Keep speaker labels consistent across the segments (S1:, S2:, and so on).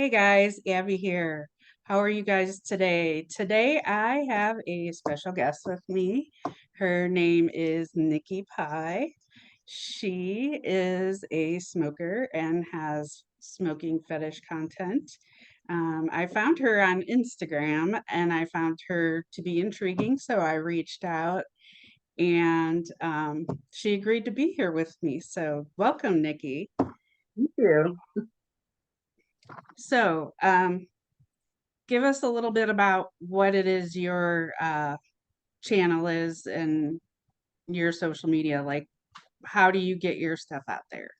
S1: Hey guys, Abby here. How are you guys today? Today I have a special guest with me. Her name is Nikki Pie. She is a smoker and has smoking fetish content. I found her on Instagram and I found her to be intriguing, so I reached out and she agreed to be here with me. So, welcome, Nikki.
S2: Thank you.
S1: So, give us a little bit about what it is your channel is and your social media. Like, how do you get your stuff out there?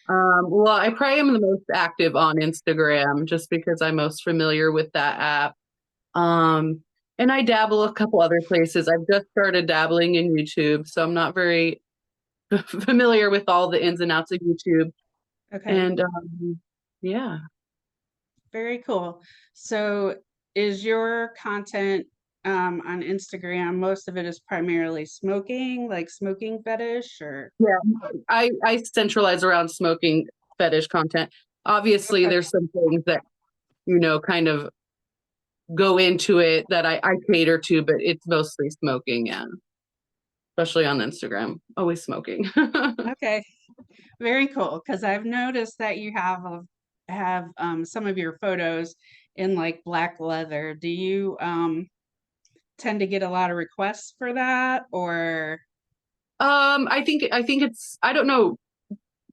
S2: Well, I probably am the most active on Instagram just because I'm most familiar with that app. Um, and I dabble a couple other places. I've just started dabbling in YouTube, so I'm not very familiar with all the ins and outs of YouTube.
S1: Okay,
S2: And yeah.
S1: very cool. So, is your content on Instagram, most of it is primarily smoking, like smoking fetish, or?
S2: Yeah, I centralize around smoking fetish content. Obviously,
S1: Okay,
S2: there's some things that, kind of go into it that I cater to, but it's mostly smoking, yeah. Especially on Instagram. Always smoking.
S1: okay, very cool. Because I've noticed that you have some of your photos in like black leather. Do you tend to get a lot of requests for that or?
S2: I think it's I don't know,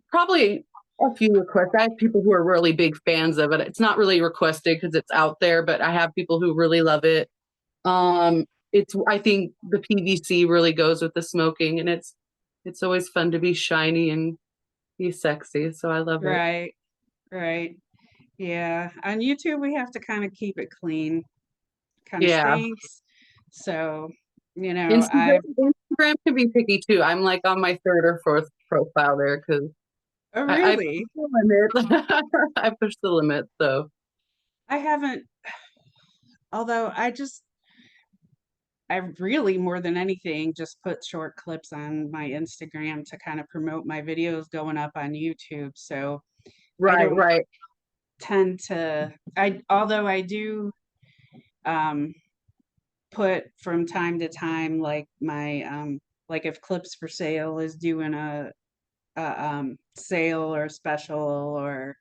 S2: probably a few requests. I have people who are really big fans of it. It's not really requested because it's out there, but I have people who really love it. It's I think the PVC really goes with the smoking, and it's always fun to be shiny and be sexy. So I love it.
S1: Right, right. Yeah, on YouTube we have to kind of keep it clean, kind of
S2: Yeah.
S1: stinks. So,
S2: Instagram,
S1: I've.
S2: Instagram can be picky too. I'm like on my third or fourth profile there because
S1: Oh,
S2: I push
S1: really?
S2: the limit. I push the limit. So
S1: I haven't, although I really, more than anything, just put short clips on my Instagram to kind of promote my videos going up on YouTube. So I
S2: right,
S1: don't
S2: right.
S1: tend to, although I do um, put from time to time, like like if Clips for Sale is doing a sale or special, or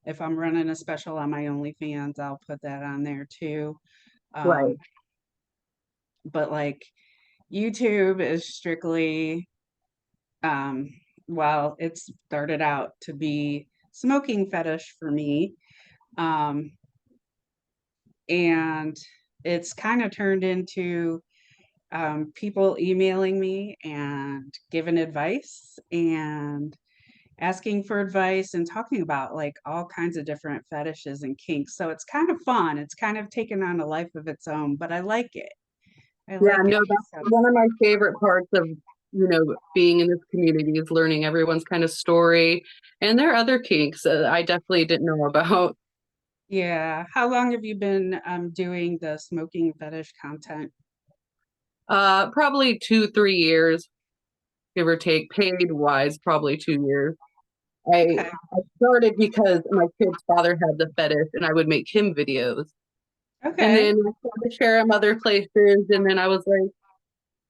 S1: if I'm running a special on my OnlyFans, I'll put that on there too.
S2: Right.
S1: Um, but like YouTube is strictly, um, well, it started out to be smoking fetish for me. Um, and it's kind of turned into people emailing me and giving advice and asking for advice and talking about like all kinds of different fetishes and kinks. So it's kind of fun. It's kind of taken on a life of its own, but I like it. I
S2: Yeah,
S1: like it.
S2: no, that's
S1: So,
S2: one of my favorite parts of, being in this community is learning everyone's kind of story. And there are other kinks that I definitely didn't know about.
S1: yeah. How long have you been doing the smoking fetish content?
S2: Probably 2, 3 years, give or take, paid wise, probably 2 years. I
S1: Okay.
S2: I started because my kid's father had the fetish and I would make him videos. And
S1: Okay.
S2: then I started to share them other places, and then I was like,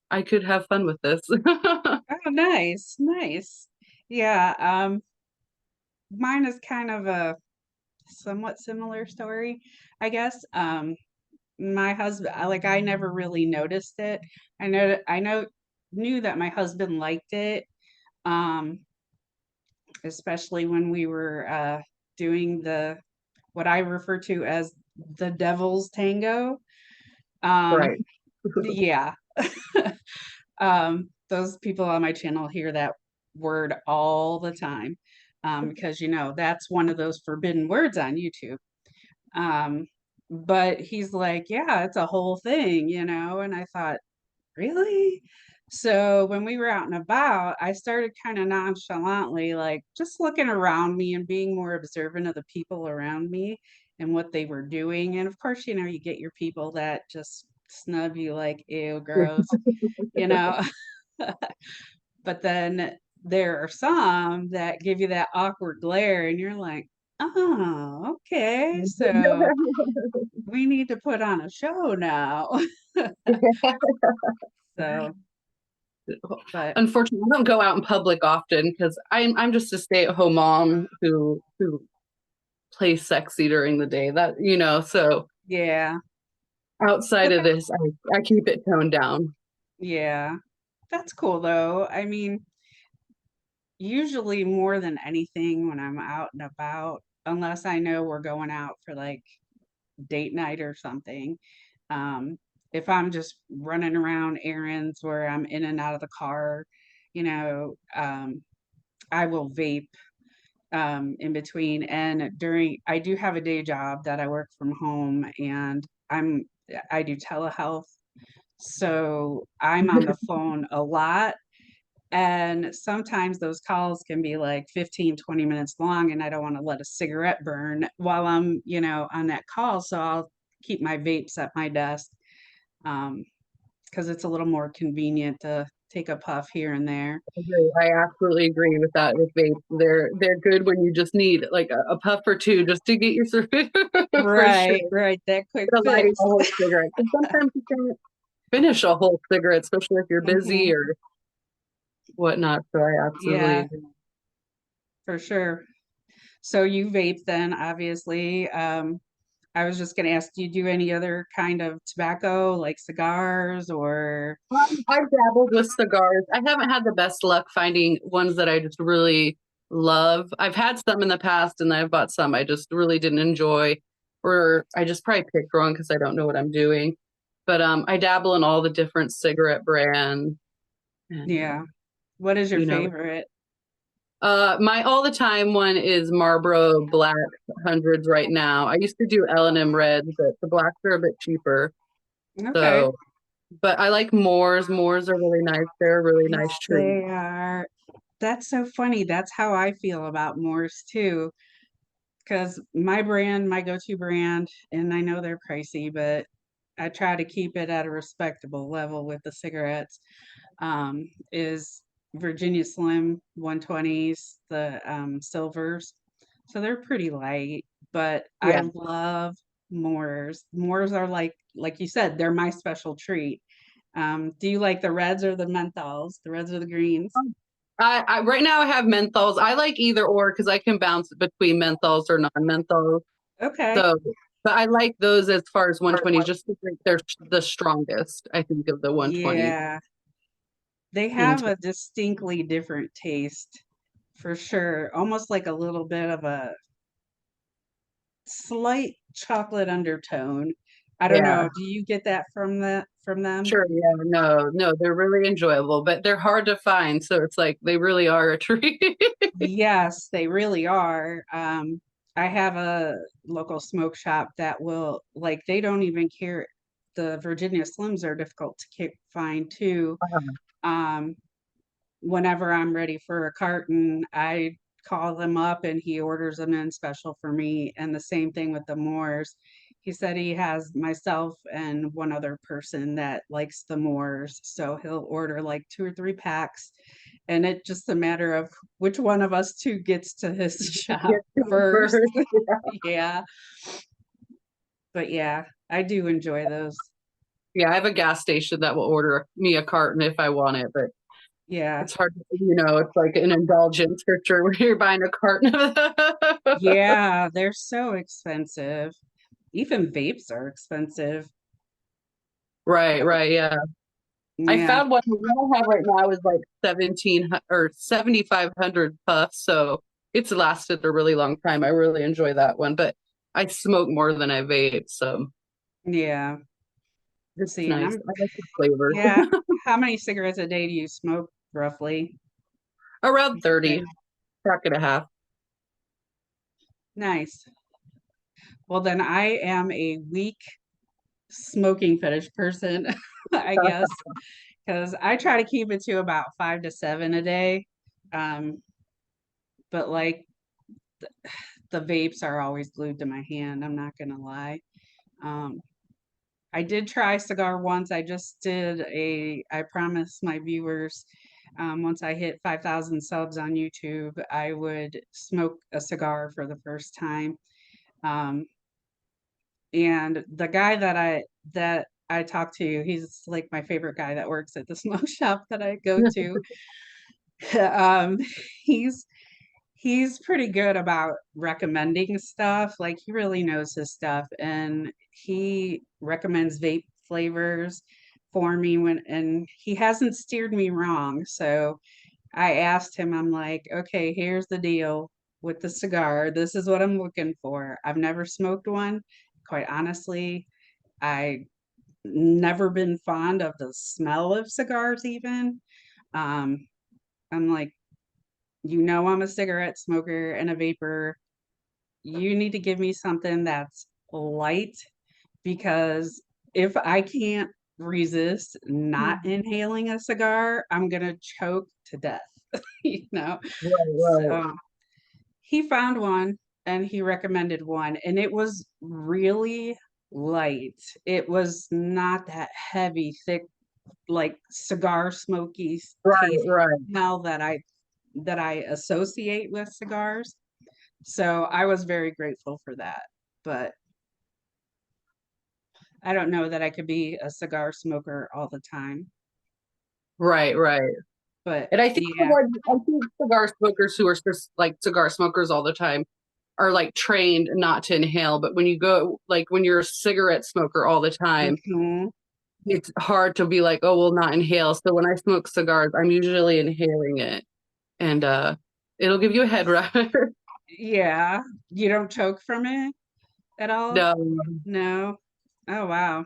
S2: I could have fun with this.
S1: Oh, nice. Nice. Yeah. Mine is kind of a somewhat similar story, I guess. My husband, I never really noticed it. I knew that my husband liked it. Um, especially when we were doing the what I refer to as the devil's tango. Um,
S2: Right.
S1: yeah. Those people on my channel hear that word all the time, because that's one of those forbidden words on YouTube. Um, but he's like, yeah, it's a whole thing, and I thought, really? So when we were out and about, I started kind of nonchalantly, like just looking around me and being more observant of the people around me and what they were doing. And of course, you get your people that just snub you like, ew, gross, you know. But then there are some that give you that awkward glare, and you're like, Oh, okay. So we need to put on a show now. So, but
S2: Unfortunately, I don't go out in public often because I'm just a stay-at-home mom who plays sexy during the day. That so
S1: yeah,
S2: outside
S1: but
S2: of this, I keep it toned down.
S1: yeah, that's cool though. I mean, usually more than anything when I'm out and about, unless I know we're going out for like date night or something. Um, if I'm just running around errands where I'm in and out of the car, you know, I will vape in between. And during, I do have a day job that I work from home, and I do telehealth. So I'm on the phone a lot. And sometimes those calls can be like 15, 20 minutes long, and I don't want to let a cigarette burn while I'm, on that call. So I'll keep my vapes at my desk, because it's a little more convenient to take a puff here and there.
S2: I absolutely agree with that. With vapes, they're good when you just need like a puff or two just to get your for sure.
S1: Right, right. That quick
S2: To light a
S1: fix.
S2: whole cigarette. Because sometimes you can't finish a whole cigarette, especially if you're busy
S1: Hmm.
S2: or whatnot. So I absolutely
S1: Yeah,
S2: agree.
S1: for sure. So you vape then, obviously. I was just going to ask, do you do any other kind of tobacco, like cigars or?
S2: I've dabbled with cigars. I haven't had the best luck finding ones that I just really love. I've had some in the past and I've bought some I just really didn't enjoy, or I just probably picked wrong because I don't know what I'm doing. But I dabble in all the different cigarette brands and
S1: Yeah. What is your
S2: you know,
S1: favorite?
S2: my all the time one is Marlboro Black hundreds right now. I used to do L&M Reds, but the blacks are a bit cheaper.
S1: Okay.
S2: So, but I like Moors. Moors are really nice. They're a really nice
S1: Yes,
S2: treat.
S1: they are. That's so funny. That's how I feel about Moors too. Because my brand, my go-to brand, and I know they're pricey, but I try to keep it at a respectable level with the cigarettes, is Virginia Slim 120s, the silvers. So they're pretty light, but I
S2: Yeah.
S1: love Moors. Moors are like you said, they're my special treat. Do you like the reds or the menthols? The reds or the greens?
S2: I right now I have menthols. I like either or because I can bounce between menthols or non-menthols.
S1: Okay.
S2: So, but I like those as far as 120s, just because they're the strongest, I think, of the 120s.
S1: Yeah. They
S2: And
S1: have a distinctly different taste for sure. Almost like a little bit of a slight chocolate undertone. I don't
S2: yeah,
S1: know. Do you get that from them?
S2: sure. Yeah, no, they're really enjoyable, but they're hard to find. So it's like they really are a treat.
S1: Yes, they really are. I have a local smoke shop that will like they don't even care. The Virginia Slims are difficult to find too. Um, Whenever I'm ready for a carton, I call them up and he orders them in special for me. And the same thing with the Moors. He said he has myself and one other person that likes the Moors. So he'll order like 2 or 3 packs. And it's just a matter of which one of us two gets to his shop
S2: Get to it
S1: first.
S2: first.
S1: Yeah. But yeah, I do enjoy those.
S2: Yeah, I have a gas station that will order me a carton if I want it, but
S1: Yeah.
S2: it's hard to, it's like an indulgence for sure when you're buying a carton of
S1: Yeah, they're so expensive. Even vapes are expensive.
S2: Right,
S1: But
S2: right, yeah. I
S1: yeah,
S2: found one the one I have right now is like 7,500 puffs, so it's lasted a really long time. I really enjoy that one, but I smoke more than I vape, so
S1: yeah.
S2: it's
S1: See, and
S2: nice.
S1: I'm,
S2: I like the flavor.
S1: yeah. How many cigarettes a day do you smoke roughly?
S2: Around
S1: Would you
S2: 30,
S1: say?
S2: pack and a half.
S1: Nice. Well, then I am a weak smoking fetish person, I guess, because I try to keep it to about 5 to 7 a day. Um, but like the vapes are always glued to my hand. I'm not gonna lie. Um, I did try cigar once. I just did I promised my viewers, Once I hit 5,000 subs on YouTube, I would smoke a cigar for the first time. Um, and the guy that I talked to, he's like my favorite guy that works at the smoke shop that I go to. um, he's he's pretty good about recommending stuff. Like he really knows his stuff, and he recommends vape flavors for me and he hasn't steered me wrong. So I asked him, I'm like, okay, here's the deal with the cigar. This is what I'm looking for. I've never smoked one. Quite honestly, I never been fond of the smell of cigars even. Um, I'm like, I'm a cigarette smoker and a vapor. You need to give me something that's light because if I can't resist not inhaling a cigar, I'm gonna choke to death, you know.
S2: Right, right.
S1: So he found one and he recommended one, and it was really light. It was not that heavy, thick, like cigar smoky
S2: Right,
S1: taste
S2: right.
S1: smell that I associate with cigars. So I was very grateful for that. But I don't know that I could be a cigar smoker all the time.
S2: Right, right.
S1: But
S2: And I think
S1: yeah.
S2: I think cigar smokers who are just like cigar smokers all the time are like trained not to inhale. But when you go, like when you're a cigarette smoker all the time,
S1: Mhm.
S2: it's hard to be like, oh, well, not inhale. So when I smoke cigars, I'm usually inhaling it, and it'll give you a head rush.
S1: Yeah. You don't choke from it at all?
S2: No,
S1: No. Oh wow.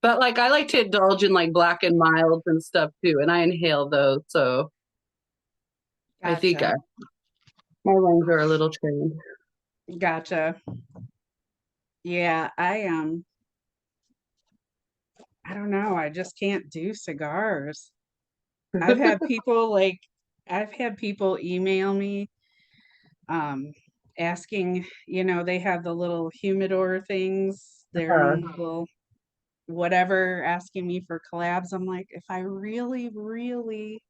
S2: but like I like to indulge in like black and milds and stuff too, and I inhale those. So I think
S1: Gotcha.
S2: my lungs are a little trained.
S1: Gotcha. Yeah, I don't know. I just can't do cigars. I've had people like I've had people email me um asking, they have the little humidor things, their
S2: Uh,
S1: own little whatever, asking me for collabs. I'm like, if I really, really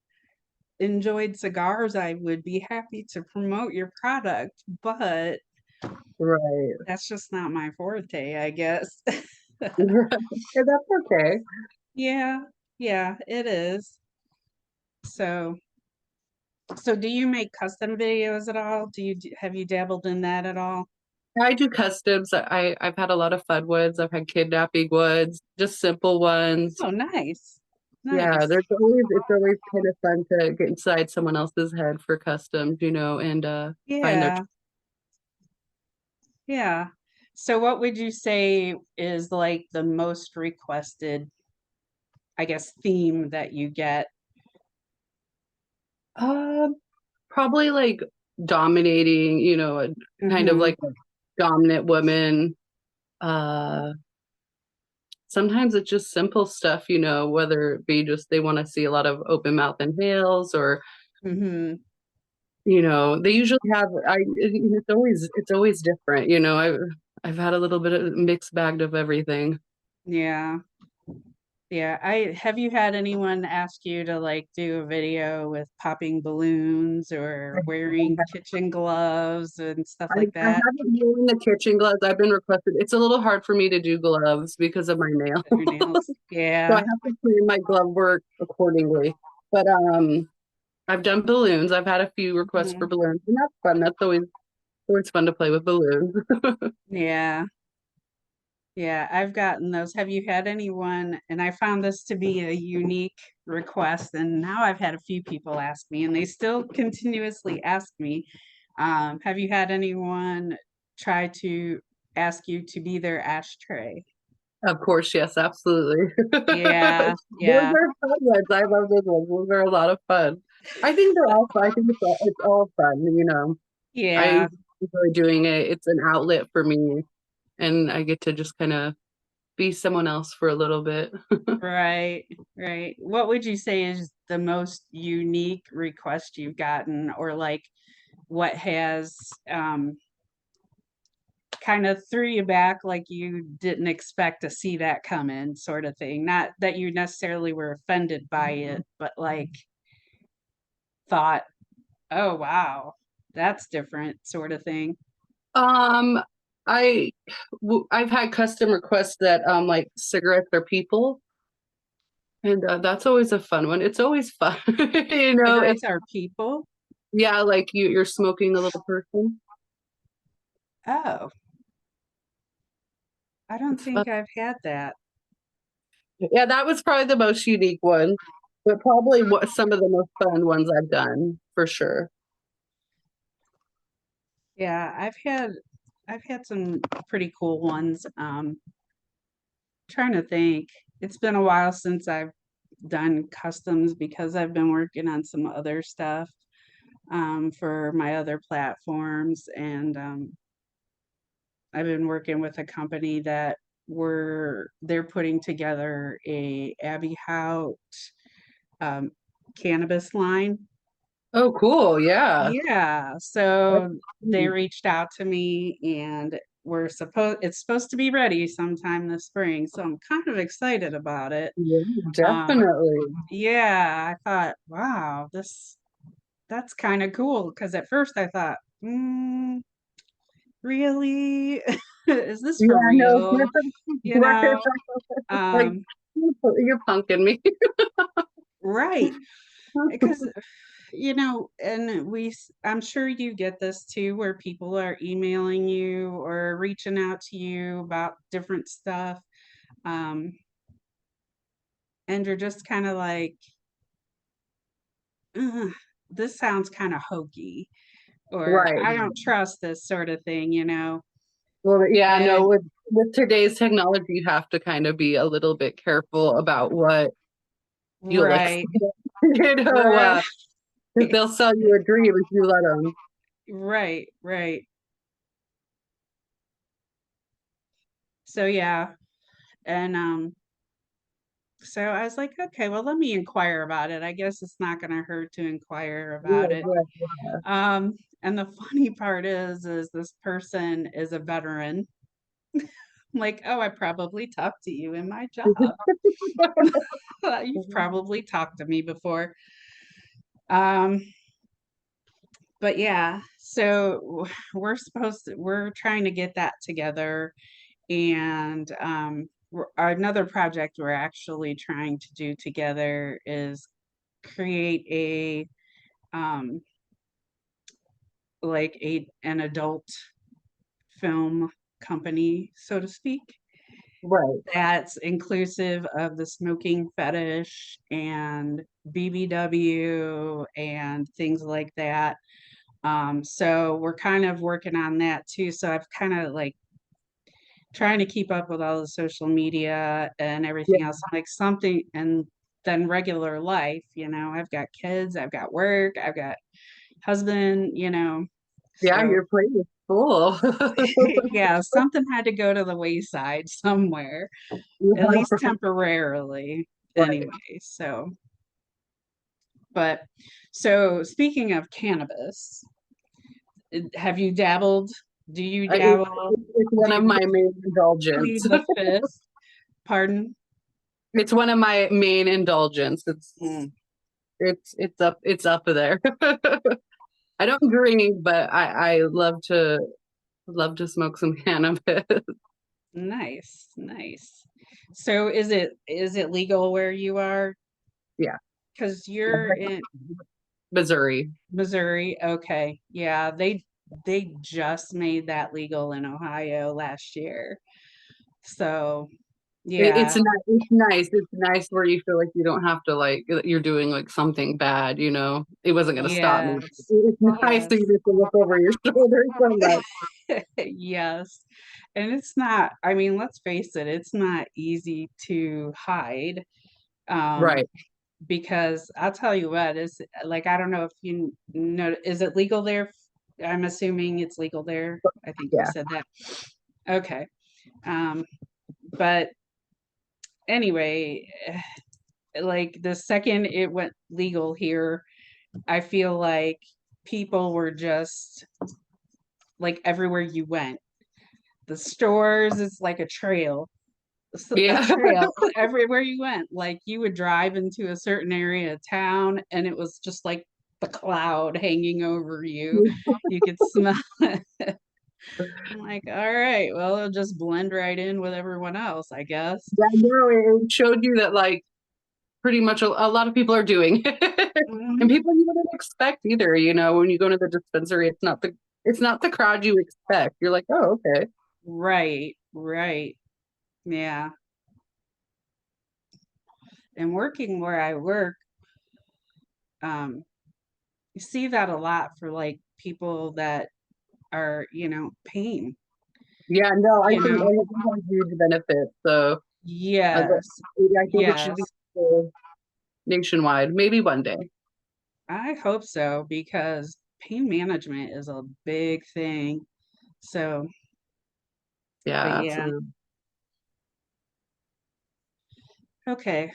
S1: enjoyed cigars, I would be happy to promote your product, but
S2: right.
S1: that's just not my forte, I guess.
S2: Yeah, that's okay.
S1: Yeah, yeah, it is. So, so do you make custom videos at all? Have you dabbled in that at all?
S2: I do customs. I've had a lot of fun ones. I've had kidnapping ones, just simple ones.
S1: Oh, nice.
S2: Yeah,
S1: Nice.
S2: it's always kind of fun to get inside someone else's head for customs, and find their.
S1: Yeah, yeah. So what would you say is like the most requested, I guess, theme that you get?
S2: Um, Probably like dominating, a kind of
S1: Mm-hmm.
S2: like a dominant woman. Uh, Sometimes it's just simple stuff, whether it be just they want to see a lot of open mouth inhales or
S1: Mm-hmm.
S2: they usually have it's always different. I've had a little bit of mixed bag of everything.
S1: Yeah. Yeah. I have you had anyone ask you to like do a video with popping balloons or wearing kitchen gloves and stuff
S2: I,
S1: like
S2: I
S1: that?
S2: haven't worn the kitchen gloves. I've been requested. It's a little hard for me to do gloves because of my nail.
S1: Your nails.
S2: So I
S1: Yeah.
S2: have to plan my glove work accordingly. But I've done balloons. I've had a few requests for
S1: Mhm.
S2: balloons, and that's fun. That's always fun to play with balloons.
S1: Yeah. Yeah, I've gotten those. Have you had anyone, and I found this to be a unique request, and now I've had a few people ask me, and they still continuously ask me, have you had anyone try to ask you to be their ashtray?
S2: Of course, yes, absolutely.
S1: Yeah,
S2: Those
S1: yeah,
S2: are fun ones. I love those ones. Those are a lot of fun. I think they're all fun. I think it's all fun. I
S1: yeah,
S2: enjoy doing it. It's an outlet for me, and I get to just kind of be someone else for a little bit.
S1: right, right. What would you say is the most unique request you've gotten, or like what has kind of threw you back like you didn't expect to see that coming, sort of thing? Not that you necessarily were offended by it, but like thought, oh wow, that's different sort of thing?
S2: Um, I've had custom requests that like cigarettes are people, and that's always a fun one. It's always fun, It's
S1: Cigarettes are people?
S2: yeah, like you're smoking a little person.
S1: Oh, I don't
S2: It's fun.
S1: think I've had that.
S2: Yeah, that was probably the most unique one, but probably what some of the most fun ones I've done for sure.
S1: Yeah, I've had some pretty cool ones. Trying to think. It's been a while since I've done customs because I've been working on some other stuff for my other platforms, and I've been working with a company that they're putting together a abbyhaute um, cannabis line.
S2: Oh, cool. Yeah.
S1: Yeah,
S2: That's
S1: so they
S2: neat.
S1: reached out to me, and it's supposed to be ready sometime this spring. So I'm kind of excited about it.
S2: Yeah,
S1: Um,
S2: definitely.
S1: yeah, I thought, wow, that's kind of cool because at first I thought, really? Is this
S2: Yeah,
S1: for
S2: no,
S1: real? You
S2: right.
S1: know,
S2: Like
S1: um,
S2: you're punking me.
S1: right. Because and I'm sure you get this too, where people are emailing you or reaching out to you about different stuff. Um, and you're just kind of like, "Ugh, this sounds kind of hokey, or
S2: Right.
S1: I don't trust this sort of thing.
S2: Well, yeah, no,
S1: And
S2: with today's technology, you have to kind of be a little bit careful about what you'll accept.
S1: right,
S2: You know,
S1: right,
S2: 'Cause they'll sell you a dream if you let them.
S1: right, right. So yeah, and so I was like, okay, well, let me inquire about it. I guess it's not going to hurt to inquire about
S2: Yeah,
S1: it.
S2: yeah.
S1: And the funny part is this person is a veteran. I'm like, oh, I probably talked to you in my job. You've probably talked to me before. Um, but yeah, so we're trying to get that together. And another project we're actually trying to do together is create um, an adult film company, so to speak,
S2: Right.
S1: that's inclusive of the smoking fetish and BBW and things like that. So we're kind of working on that too. So I've kind of like trying to keep up with all the social media and
S2: Yeah,
S1: everything else, like something, and then regular life. I've got kids, I've got work, I've got husband.
S2: yeah,
S1: So
S2: your plate is full.
S1: yeah, something had to go to the wayside somewhere, at
S2: Yeah,
S1: least temporarily
S2: right.
S1: anyway. But so speaking of cannabis, have you dabbled? Do you dabble?
S2: It's one
S1: Do
S2: of
S1: you
S2: my main
S1: plead
S2: indulgence.
S1: the fifth? Pardon?
S2: It's one of my main indulgence.
S1: Mm,
S2: It's up there. I don't drink, but I love to smoke some cannabis.
S1: nice, nice. So is it legal where you are?
S2: Yeah,
S1: Because you're in
S2: Missouri.
S1: Missouri. Okay. Yeah, they just made that legal in Ohio last year. So,
S2: It's
S1: yeah.
S2: not. It's nice. It's nice where you feel like you don't have to like you're doing like something bad. It wasn't going to stop me.
S1: Yes.
S2: It's nice to
S1: Yes.
S2: get to look over your shoulder so much.
S1: Yes. And it's not, I mean, let's face it, it's not easy to hide. Um,
S2: Right.
S1: because I'll tell you what, is like, I don't know if you know, is it legal there? I'm assuming it's legal there. I think you
S2: Yeah.
S1: said that. Okay. Um, but anyway, like the second it went legal here, I feel like people were just like everywhere you went. The stores is like a trail. A
S2: Yeah.
S1: trail everywhere you went. Like you would drive into a certain area of town and it was just like the cloud hanging over you. You could smell it. I'm like, all right, well, it'll just blend right in with everyone else, I guess.
S2: Yeah, no, it showed you that like pretty much a lot of people are doing and
S1: Mhm.
S2: people you wouldn't expect either, you know, when you go to the dispensary, it's not the crowd you expect. You're like, oh, okay.
S1: Right, right. Yeah. And working where I work, um, you see that a lot for like people that are, pain,
S2: Yeah, no,
S1: you know?
S2: I think it has huge benefits. So
S1: Yes,
S2: I think it should be
S1: yes.
S2: nationwide, maybe one day.
S1: I hope so because pain management is a big thing. So, but
S2: Yeah,
S1: yeah,
S2: absolutely.
S1: okay.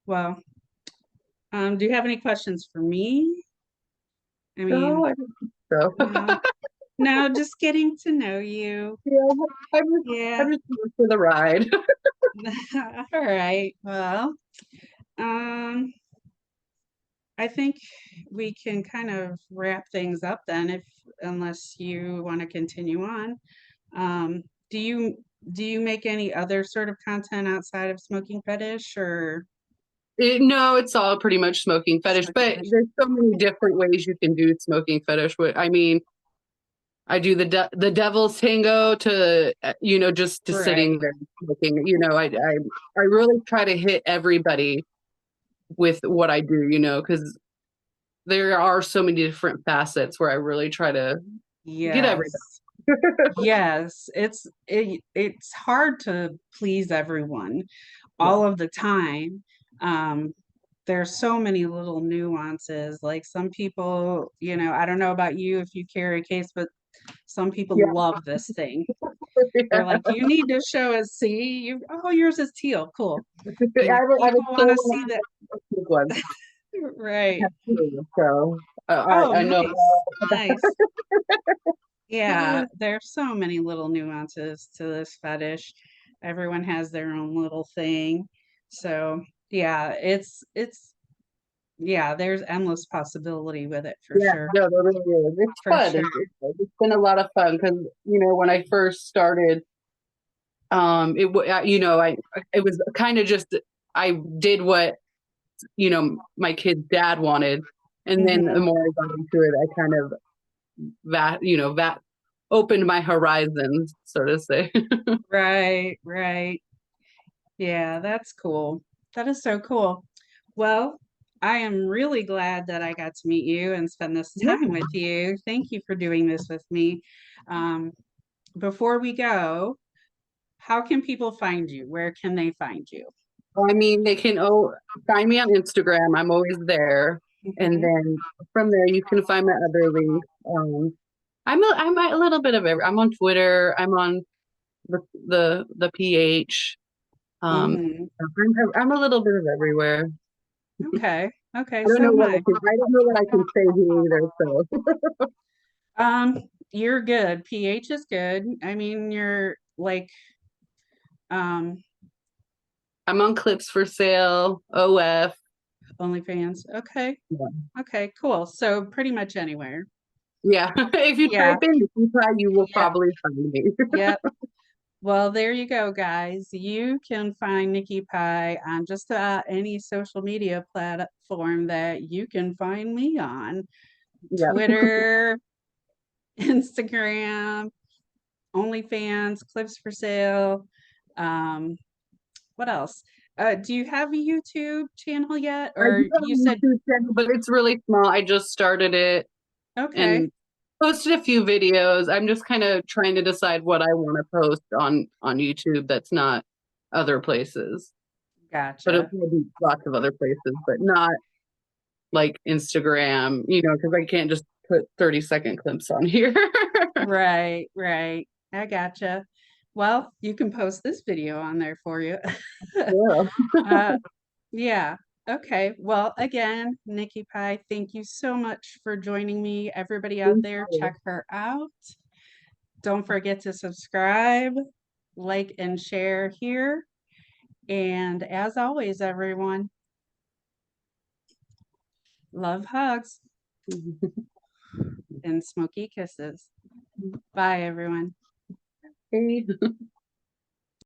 S1: Well, do you have any questions for me? I
S2: No,
S1: mean,
S2: I don't think so.
S1: no, no, just getting to know you.
S2: Yeah,
S1: Yeah.
S2: I'm just here for the ride.
S1: All right. Well, um, I think we can kind of wrap things up then if unless you want to continue on. Um, do you do you make any other sort of content outside of smoking fetish or
S2: No, it's all pretty much smoking fetish,
S1: smoking
S2: but
S1: fetish?
S2: there's so many different ways you can do smoking fetish. I mean, I do the devil's tango to you know, just to
S1: Right.
S2: sitting there smoking. You know, I really try to hit everybody with what I do. You know, because there are so many different facets where I really try to get everybody.
S1: Yes. Yes. It's hard to please everyone
S2: Yeah,
S1: all of the time. Um, there's so many little nuances. Like some people, I don't know about you if you carry a case, but some
S2: yeah,
S1: people love this thing. They're
S2: yeah.
S1: like, you need to show us, see, oh, yours is teal. Cool. And if
S2: I
S1: people
S2: was
S1: want to
S2: told
S1: see that,
S2: one.
S1: right.
S2: So
S1: Oh,
S2: I know.
S1: nice. Nice. Yeah, there's so many little nuances to this fetish. Everyone has their own little thing. So, yeah, yeah, there's endless possibility with it for
S2: Yeah,
S1: sure.
S2: no, there really is. It's
S1: For
S2: fun.
S1: sure.
S2: It's been a lot of fun because you know when I first started, you know it was kind of just I did what you know my kid's dad wanted, and then the
S1: Hmm.
S2: more I got into it, I kind of that opened my horizons, so to say.
S1: Right, right. Yeah, that's cool. That is so cool. Well, I am really glad that I got to meet you and spend this
S2: Yeah,
S1: time with you. Thank you for doing this with me. Um, before we go, how can people find you? Where can they find you?
S2: I mean they can find me on Instagram. I'm always there, and
S1: Hmm.
S2: then from there you can find my other links. I'm a little bit of every. I'm on Twitter. I'm on the PH.
S1: Hmm.
S2: I'm a little bit of everywhere.
S1: Okay. Okay.
S2: I don't
S1: So
S2: know
S1: am
S2: what
S1: I.
S2: I don't know what I can say here either. So
S1: You're good. PH is good. I mean, you're like, um,
S2: I'm on Clips for Sale, OF.
S1: OnlyFans. Okay.
S2: Yeah,
S1: Okay. Cool. So pretty much anywhere.
S2: yeah. If you
S1: Yeah.
S2: type in Nikki Pie, you will
S1: Yep.
S2: probably find me.
S1: Yep. Well, there you go, guys. You can find Nikki Pie on just about any social media platform that you can find me on.
S2: Yeah.
S1: Twitter, Instagram, OnlyFans, Clips for Sale. Um, what else? Do you have a YouTube channel yet?
S2: I do
S1: Or
S2: have a
S1: you said,
S2: YouTube channel, but it's really small. I just started it
S1: okay,
S2: and posted a few videos. I'm just kind of trying to decide what I want to post on YouTube that's not other places. But it'll
S1: gotcha.
S2: probably be lots of other places, but not like Instagram, you know, because I can't just put 30-second clips on here.
S1: Right, right. I gotcha. Well, you can post this video on there for you.
S2: Yeah.
S1: uh, yeah. Okay. Well, again, Nikki Pie, thank you so much for joining me. Everybody out
S2: Thank
S1: there,
S2: you.
S1: check her out. Don't forget to subscribe, like, and share here. And as always, everyone, Love hugs and smoky kisses. Bye, everyone.
S2: Hey.